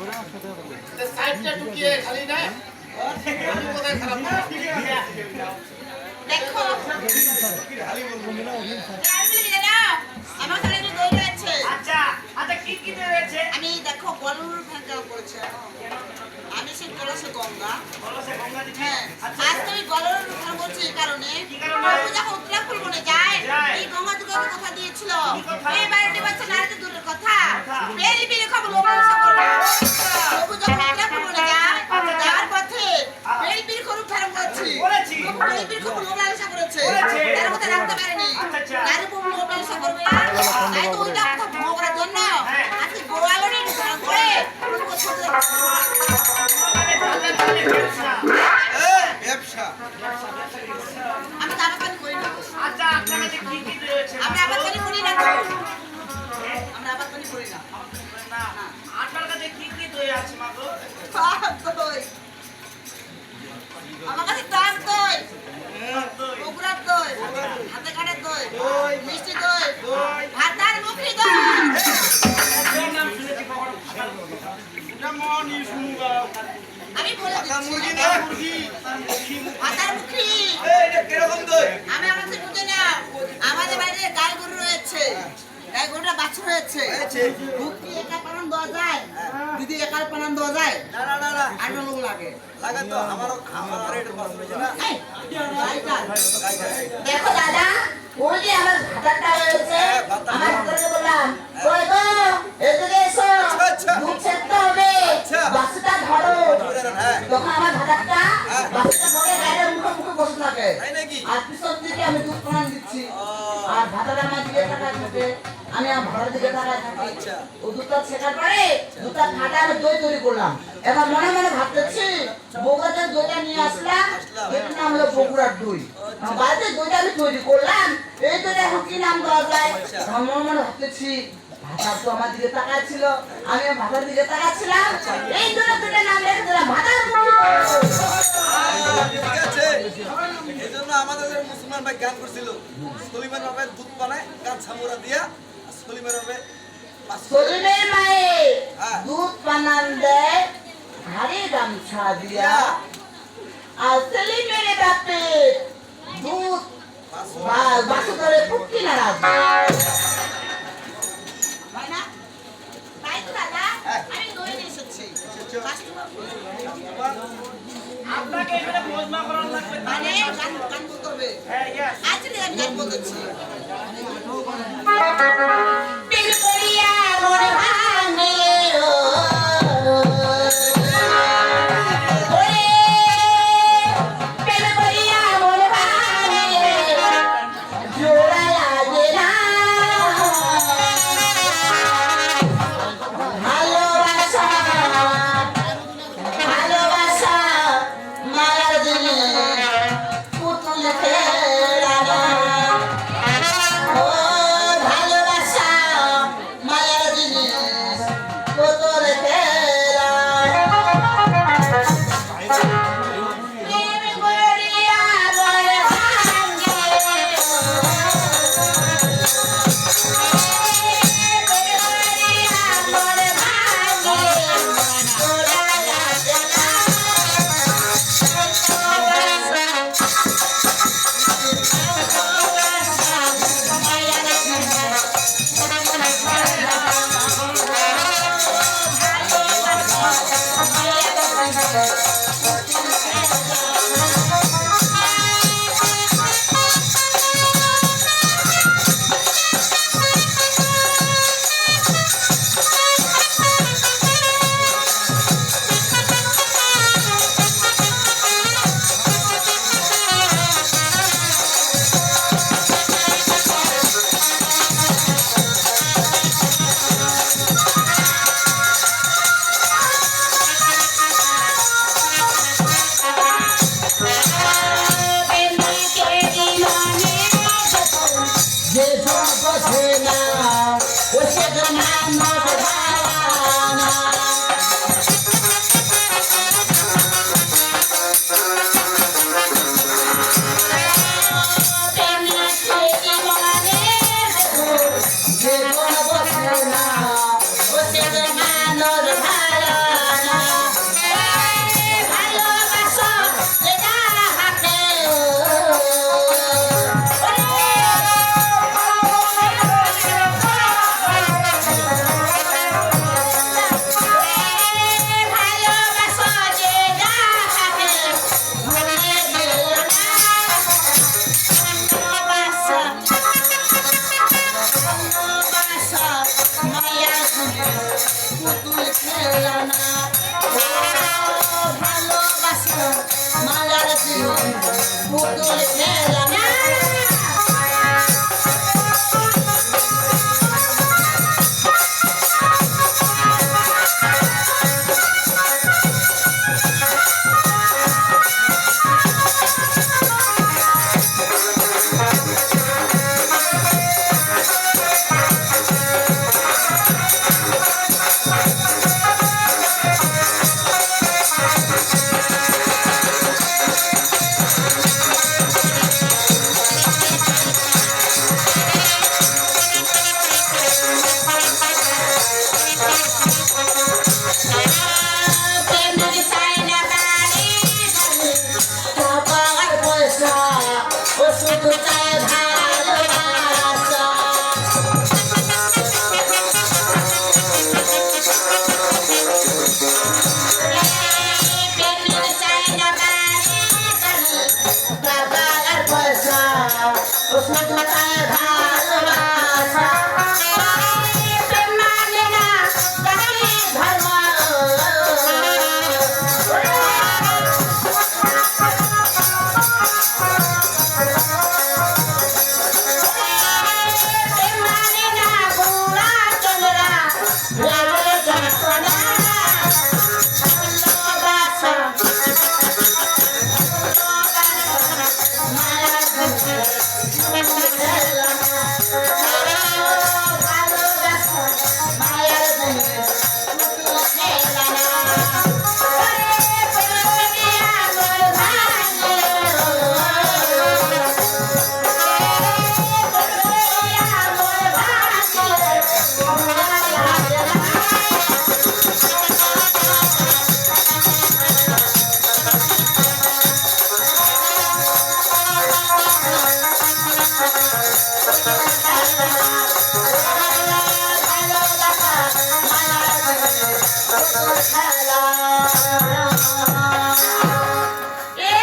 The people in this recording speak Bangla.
সাইডটা টুকিয়ে খালি না কোথায় খারাপ না দেখো খালি বলবো না আমার সাথে একটু দই রয়েছে আচ্ছা আচ্ছা কি কি রয়েছে আমি দেখো গলুর ভাঙা করেছে আমি সেই কলসে গঙ্গা দিচ্ছি হ্যাঁ আচ্ছা আজ তুমি গলুর ভাঙা করছি এই কারণে যখন উত্তরাখণ্ড বনে যায় এই গঙ্গা দুটো কথা দিয়েছিল এই বাড়িতে বাচ্চা নারীদের দূরের কথা বেরি বেরি খবর লোকাংশ করবে তবু যখন উত্তরাখণ্ড বনে যায় যাওয়ার পথে বেরি বেরি খবর ফেরম করছি বেরি বেরি খবর লোকাংশ করেছে তার কথা রাখতে পারেনি নারী বউ লোকাংশ করবে না তাই তো ওইটা কথা ভোগ করার জন্য আজকে গোয়ালনে ধারণ করে ব্যবসা আমি দাবা পানি করি না আচ্ছা আপনার কাছে কি কি রয়েছে আমরা আবার পানি করি না আমরা আবার পানি করি না না আপনার কাছে কি কি দই আছে মা গো দই আমার কাছে টক দই বগুড়ার দই হাতে কাটার দই মিষ্টি দই ভাতার মুখি দই নাম শুনেছি কখনো আমি বলে দিচ্ছি ভাতার মুখি কিরকম দই? আমি আমাদের বুঝে না আমাদের বাড়িতে গাই গরু রয়েছে গাই গরুটা বাছুর রয়েছে মুখি একা পালন দেওয়া যায় দিদি একা পালন দেওয়া যায় না না না না আর লোক লাগে লাগা তো আমার এটা পছন্দ হয়েছে না এই, গাইটা। দেখো দাদা ওই যে আমার ভাতাটা রয়েছে আমার ভাতাকে বললাম কই গো এদিকে এসো আচ্ছা। দুধ সেদ্ধ হবে আচ্ছা। বাসুটা ধরো হ্যাঁ তখন আমার ভাতাটা বাসুটা ধরে গায়ের মুখে বসে থাকে তাই নাকি আর পিছন দিকে আমি দুধ পান দিচ্ছি আর ভাতাটা আমার দিকে তাকায় থাকে আমি আমার ভাতার দিকে তাকায় থাকি আচ্ছা। ও দুধটা ছেঁকার পরে দুধটা ফাটা আমি দই তৈরি করলাম এবার মনে মনে ভাবতেছি বগুড়াতে দইটা নিয়ে আসলাম এটার নাম হলো বগুড়ার দই বাড়িতে দইটা আমি তৈরি করলাম এই দইটা এখন কি নাম দেওয়া যায় আমার মনে মনে ভাবতেছি ভাতা তো আমার দিকে তাকাচ্ছিল আমি ভাতার দিকে তাকাচ্ছিলাম এই দইটার নাম রেখে দিলাম ভাতার ঠিক আছে এই জন্য আমাদের মুসলমান ভাই গান করছিল সলিমান বাবা দুধ বানায় গান সামুরা দিয়া সলিমান বাবা সলিমের মায়ে হ্যাঁ। দুধ বানান দেয় ঘাড়ে গামছা দিয়া আর সেলিমের বাপে দুধ বাসু ধরে ফুটকি নাড়া আপনাকে এখানে ভোজনা করার লাগবে মানে গান বলতে হবে হ্যাঁ ইয়েস আজকে আমি গান বলতেছি খেলা